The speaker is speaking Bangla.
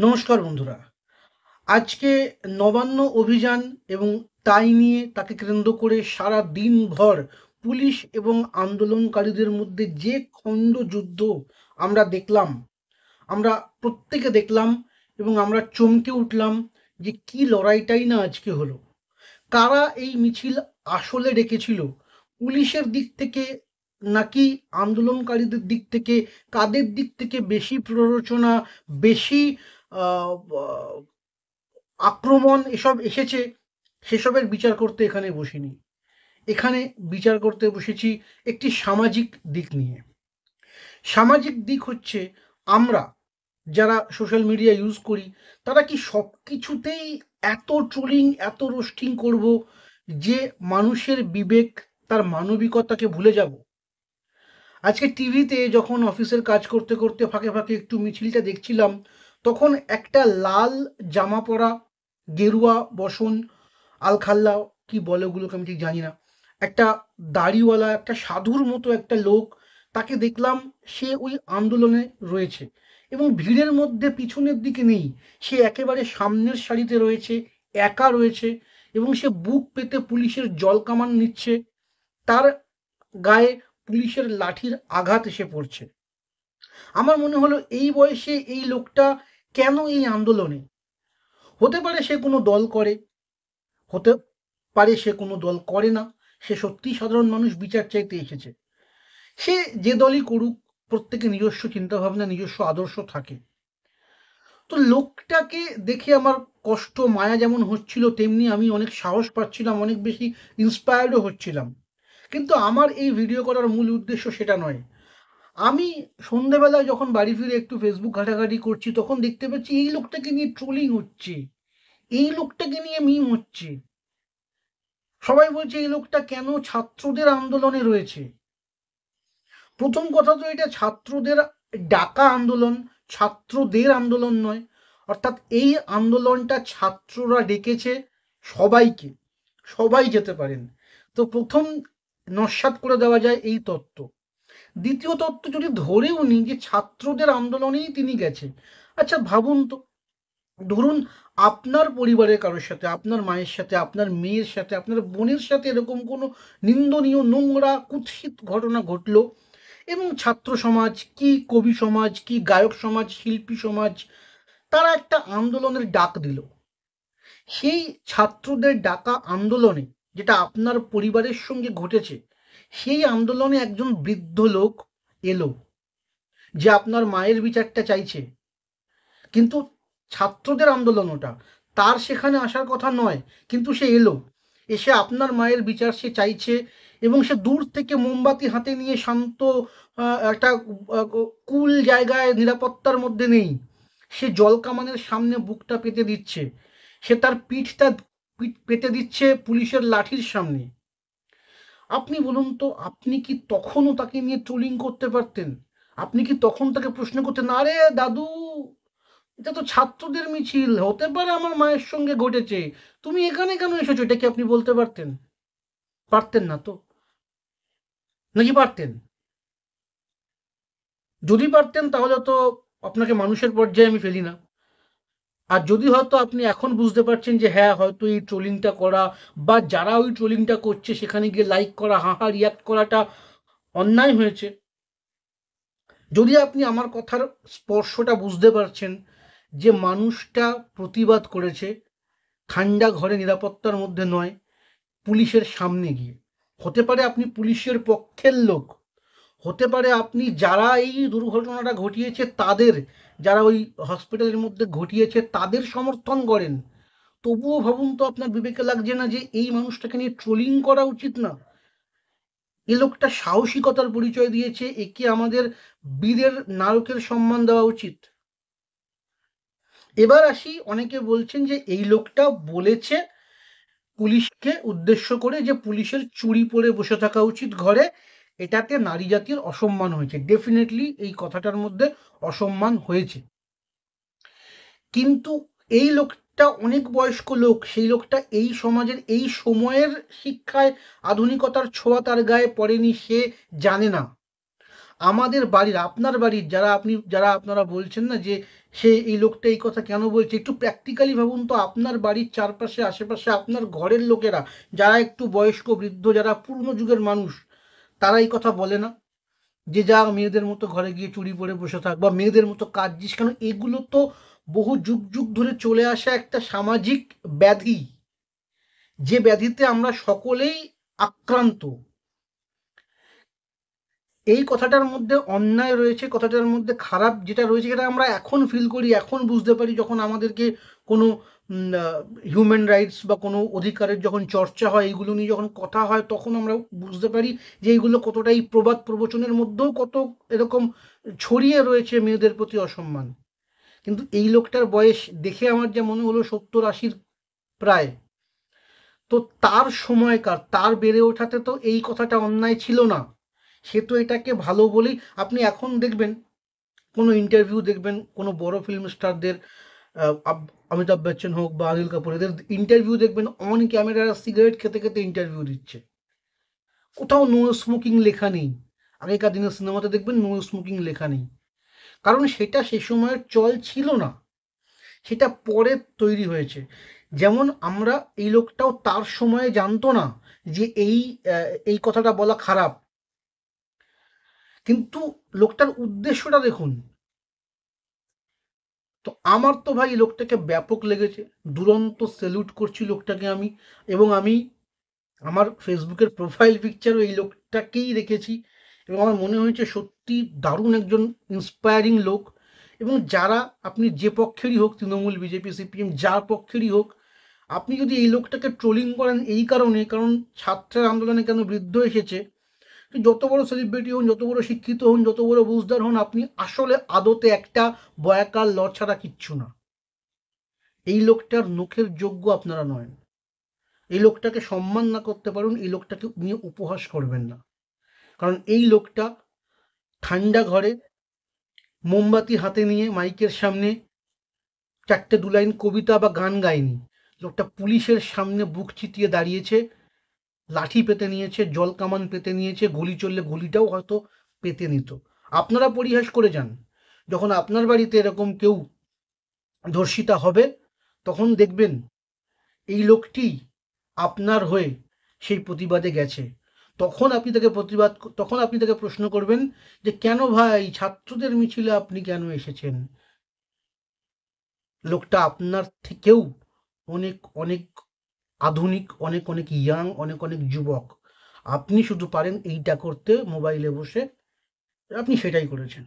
নমস্কার বন্ধুরা। আজকে নবান্ন অভিযান এবং তাই নিয়ে তাকে কেন্দ্র করে সারা দিনভর পুলিশ এবং আন্দোলনকারীদের মধ্যে যে খণ্ডযুদ্ধ আমরা দেখলাম, আমরা প্রত্যেকে দেখলাম এবং আমরা চমকে উঠলাম যে কি লড়াইটাই না আজকে হলো। কারা এই মিছিল আসলে ডেকেছিল, পুলিশের দিক থেকে নাকি আন্দোলনকারীদের দিক থেকে, কাদের দিক থেকে বেশি প্ররোচনা, বেশি আহ, আহ, আক্রমণ এসব এসেছে, সেসবের বিচার করতে এখানে বসিনি। এখানে বিচার করতে বসেছি একটি সামাজিক দিক নিয়ে। সামাজিক দিক হচ্ছে, আমরা যারা সোশ্যাল মিডিয়া ইউজ করি তারা কি সব কিছুতেই এত ট্রোলিং, এত রোস্টিং করব যে মানুষের বিবেক, তার মানবিকতাকে ভুলে যাব? আজকে টিভিতে যখন অফিসের কাজ করতে করতে ফাঁকে ফাঁকে একটু মিছিলটা দেখছিলাম, তখন একটা লাল জামা পরা, গেরুয়া বসন, আলখাল্লা কি বলে ওগুলোকে আমি ঠিক জানি না, একটা দাড়িওয়ালা, একটা সাধুর মতো একটা লোক, তাকে দেখলাম। সে ওই আন্দোলনে রয়েছে এবং ভিড়ের মধ্যে পিছনের দিকে নেই, সে একেবারে সামনের সারিতে রয়েছে, একা রয়েছে এবং সে বুক পেতে পুলিশের জলকামান নিচ্ছে। তার গায়ে পুলিশের লাঠির আঘাত এসে পড়ছে। আমার মনে হলো এই বয়সে এই লোকটা কেন এই আন্দোলনে? হতে পারে সে কোনো দল করে, হতে পারে সে কোনো দল করে না, সে সত্যিই সাধারণ মানুষ, বিচার চাইতে এসেছে। সে যে দলই করুক, প্রত্যেকে নিজস্ব চিন্তাভাবনা, নিজস্ব আদর্শ থাকে। তো লোকটাকে দেখে আমার কষ্ট, মায়া যেমন হচ্ছিল, তেমনি আমি অনেক সাহস পাচ্ছিলাম, অনেক বেশি ইন্সপায়ার্ডও হচ্ছিলাম। কিন্তু আমার এই ভিডিও করার মূল উদ্দেশ্য সেটা নয়। আমি সন্ধেবেলায় যখন বাড়ি ফিরে একটু ফেসবুক ঘাটাঘাটি করছি, তখন দেখতে পাচ্ছি এই লোকটাকে নিয়ে ট্রোলিং হচ্ছে, এই লোকটাকে নিয়ে মিম হচ্ছে। সবাই বলছে এই লোকটা কেন ছাত্রদের আন্দোলনে রয়েছে। প্রথম কথা তো এটা ছাত্রদের ডাকা আন্দোলন, ছাত্রদের আন্দোলন নয়। অর্থাৎ এই আন্দোলনটা ছাত্ররা ডেকেছে সবাইকে, সবাই যেতে পারেন। তো প্রথম নস্যাৎ করে দেওয়া যায় এই তত্ত্ব। দ্বিতীয় তত্ত্ব যদি ধরেও নিই যে ছাত্রদের আন্দোলনেই তিনি গেছে, আচ্ছা ভাবুন তো, ধরুন আপনার পরিবারের কারোর সাথে, আপনার মায়ের সাথে, আপনার মেয়ের সাথে, আপনার বোনের সাথে এরকম কোনো নিন্দনীয়, নোংরা, কুৎসিত ঘটনা ঘটলো এবং ছাত্র সমাজ কি, কবি সমাজ কি, গায়ক সমাজ, শিল্পী সমাজ, তারা একটা আন্দোলনের ডাক দিল। সেই ছাত্রদের ডাকা আন্দোলনে, যেটা আপনার পরিবারের সঙ্গে ঘটেছে, সেই আন্দোলনে একজন বৃদ্ধ লোক এলো যে আপনার মায়ের বিচারটা চাইছে। কিন্তু ছাত্রদের আন্দোলন ওটা, তার সেখানে আসার কথা নয়, কিন্তু সে এলো, এসে আপনার মায়ের বিচার সে চাইছে এবং সে দূর থেকে মোমবাতি হাতে নিয়ে শান্ত, একটা কুল জায়গায়, নিরাপত্তার মধ্যে নেই, সে জলকামানের সামনে বুকটা পেতে দিচ্ছে, সে তার পিঠ পেতে দিচ্ছে পুলিশের লাঠির সামনে। আপনি বলুন তো, আপনি কি তখনও তাকে নিয়ে ট্রোলিং করতে পারতেন? আপনি কি তখন তাকে প্রশ্ন করতেন, আরে দাদু, এটা তো ছাত্রদের মিছিল, হতে পারে আমার মায়ের সঙ্গে ঘটেছে, তুমি এখানে কেন এসেছো? এটা কি আপনি বলতে পারতেন? পারতেন না তো, নাকি পারতেন? যদি পারতেন তাহলে তো আপনাকে মানুষের পর্যায়ে আমি ফেলি না। আর যদি হয়তো আপনি এখন বুঝতে পারছেন যে হ্যাঁ, হয়তো এই ট্রোলিংটা করা বা যারা ওই ট্রোলিংটা করছে সেখানে গিয়ে লাইক করা, হাহা রিয়াক্ট করাটা অন্যায় হয়েছে, যদি আপনি আমার কথার স্পর্শটা বুঝতে পারছেন যে মানুষটা প্রতিবাদ করেছে ঠান্ডা ঘরে, নিরাপত্তার মধ্যে নয়, পুলিশের সামনে গিয়ে। হতে পারে আপনি পুলিশের পক্ষের লোক, হতে পারে আপনি যারা এই দুর্ঘটনাটা ঘটিয়েছে তাদের, যারা ওই হসপিটালের মধ্যে ঘটিয়েছে তাদের সমর্থন করেন, তবুও ভাবুন তো, আপনার বিবেকে লাগছে না যে এই মানুষটাকে নিয়ে ট্রোলিং করা উচিত না? এ লোকটা সাহসিকতার পরিচয় দিয়েছে, একে আমাদের বীরের নায়কের সম্মান দেওয়া উচিত। এবার আসি, অনেকে বলছেন যে এই লোকটা বলেছে পুলিশকে উদ্দেশ্য করে যে পুলিশের চুড়ি পরে বসে থাকা উচিত ঘরে, এটাতে নারী জাতির অসম্মান হয়েছে। ডেফিনেটলি এই কথাটার মধ্যে অসম্মান হয়েছে, কিন্তু এই লোকটা অনেক বয়স্ক লোক, সেই লোকটা এই সমাজের এই সময়ের শিক্ষায় আধুনিকতার ছোঁয়া তার গায়ে পড়েনি, সে জানে না। আমাদের বাড়ির, আপনার বাড়ির যারা আপনারা বলছেন না যে এই লোকটা এই কথা কেন বলছে, একটু প্র্যাকটিক্যালি ভাবুন তো। আপনার বাড়ির চারপাশে আশেপাশে আপনার ঘরের লোকেরা, যারা একটু বয়স্ক বৃদ্ধ, যারা পুরনো যুগের মানুষ, তারা এই কথা বলে না যে যা মেয়েদের মতো ঘরে গিয়ে চুড়ি পরে বসে থাক, বা মেয়েদের মতো কাঁদছিস কেন? এগুলো তো বহু যুগ যুগ ধরে চলে আসা একটা সামাজিক ব্যাধি, যে ব্যাধিতে আমরা সকলেই আক্রান্ত। এই কথাটার মধ্যে অন্যায় রয়েছে, কথাটার মধ্যে খারাপ যেটা রয়েছে সেটা আমরা এখন ফিল করি, এখন বুঝতে পারি, যখন আমাদেরকে কোনো হিউম্যান রাইটস বা কোনো অধিকারের যখন চর্চা হয়, এইগুলো নিয়ে যখন কথা হয়, তখন আমরা বুঝতে পারি যে এইগুলো কতটা, এই প্রবাদ প্রবচনের মধ্যেও কত এরকম ছড়িয়ে রয়েছে মেয়েদের প্রতি অসম্মান। কিন্তু এই লোকটার বয়স দেখে আমার যা মনে হলো 70-80 প্রায়। তো তার সময়কার, তার বেড়ে ওঠাতে তো এই কথাটা অন্যায় ছিল না। সে তো এটাকে ভালো বলেই, আপনি এখন দেখবেন কোনো ইন্টারভিউ দেখবেন কোনো বড় ফিল্ম স্টারদের, অমিতাভ বচ্চন হোক বা অনিল কাপুর, এদের ইন্টারভিউ দেখবেন অন ক্যামেরা সিগারেট খেতে খেতে ইন্টারভিউ দিচ্ছে। কোথাও নো স্মোকিং লেখা নেই। আগেকার দিনের সিনেমাতে দেখবেন নো স্মোকিং লেখা নেই, কারণ সেটা সে সময়ের চল ছিল না, সেটা পরে তৈরি হয়েছে। যেমন আমরা, এই লোকটাও তার সময়ে জানতো না যে এই কথাটা বলা খারাপ, কিন্তু লোকটার উদ্দেশ্যটা দেখুন। তো আমার তো ভাই লোকটাকে ব্যাপক লেগেছে, দুরন্ত স্যালুট করছি লোকটাকে আমি। এবং আমি আমার ফেসবুকের প্রোফাইল পিকচারও এই লোকটাকেই রেখেছি, এবং আমার মনে হয়েছে সত্যি দারুণ একজন ইন্সপায়ারিং লোক। এবং যারা, আপনি যে পক্ষেরই হোক, তৃণমূল, বিজেপি, সিপিএম, যার পক্ষেরই হোক, আপনি যদি এই লোকটাকে ট্রোলিং করেন এই কারণে, কারণ ছাত্রের আন্দোলনে কেন বৃদ্ধ এসেছে, যত বড় সেলিব্রিটি হন, যত বড় শিক্ষিত হন, যত বড় বুঝদার হন, আপনি আসলে আদতে একটা বয়াকার লড় ছাড়া কিচ্ছু না। এই লোকটার মুখের যোগ্য আপনারা নয়। এই লোকটাকে সম্মান না করতে পারুন, এই লোকটাকে নিয়ে উপহাস করবেন না। কারণ এই লোকটা ঠান্ডা ঘরে মোমবাতি হাতে নিয়ে মাইকের সামনে চারটে দু লাইন কবিতা বা গান গায়নি। লোকটা পুলিশের সামনে বুক চিতিয়ে দাঁড়িয়েছে, লাঠি পেতে নিয়েছে, জল কামান পেতে নিয়েছে, গুলি চললে গুলিটাও হয়তো পেতে নিত। আপনারা পরিহাস করে যান, যখন আপনার বাড়িতে এরকম কেউ ধর্ষিতা হবে, তখন দেখবেন এই লোকটি আপনার হয়ে সেই প্রতিবাদে গেছে। তখন আপনি তাকে প্রশ্ন করবেন যে কেন ভাই ছাত্রদের মিছিলে আপনি কেন এসেছেন? লোকটা আপনার থেকেও অনেক অনেক আধুনিক, অনেক অনেক ইয়াং, অনেক অনেক যুবক। আপনি শুধু পারেন এইটা করতে মোবাইলে বসে, আপনি সেটাই করেছেন।